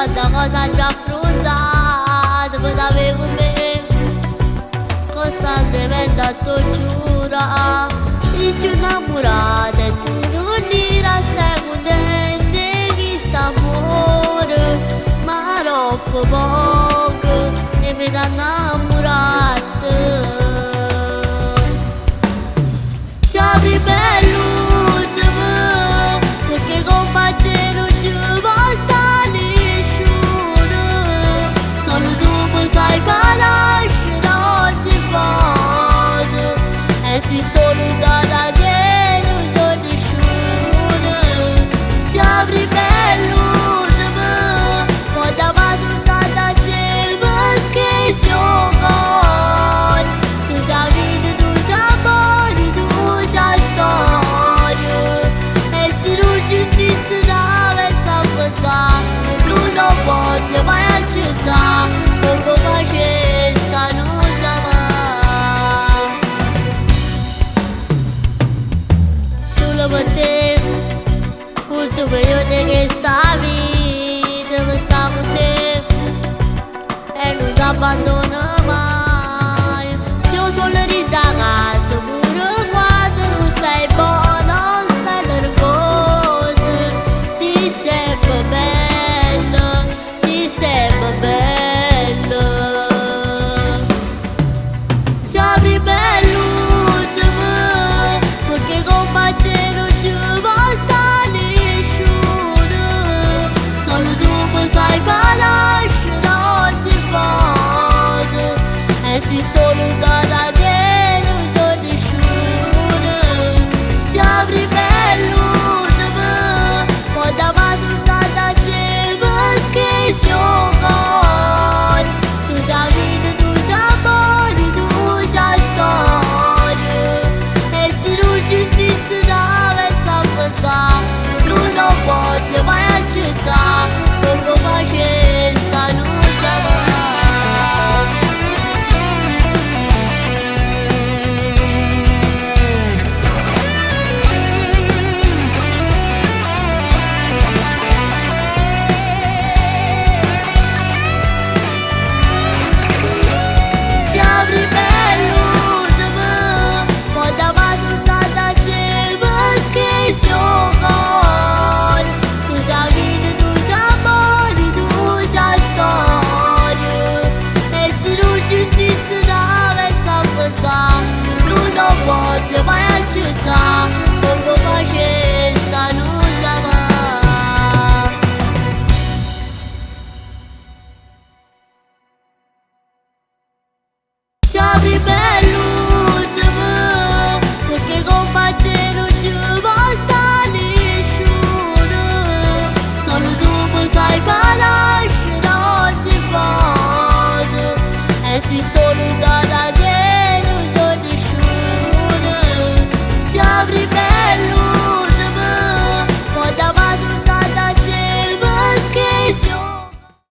quanta cosa già affrontato per avere con me, costantemente a tu giura, ti giù innamorata e tu non dirà sei contente chi sta amore, ma troppo poco e mi da innamoraste. Siamo bello perché con te non ci basta nessuno, solo tu mi sai far nascere ogni volta e si sto lontana che non so nessuno. Siamo bello quando mi sono data a te perché sono con tu sai vita, tu sai amore, tu sai storia e se non giustizia dovesse affrontare non lo voglio mai accettare come facessa non da mai. Solo per te un superiore che sta vita mi sta con te e non ti abbandono.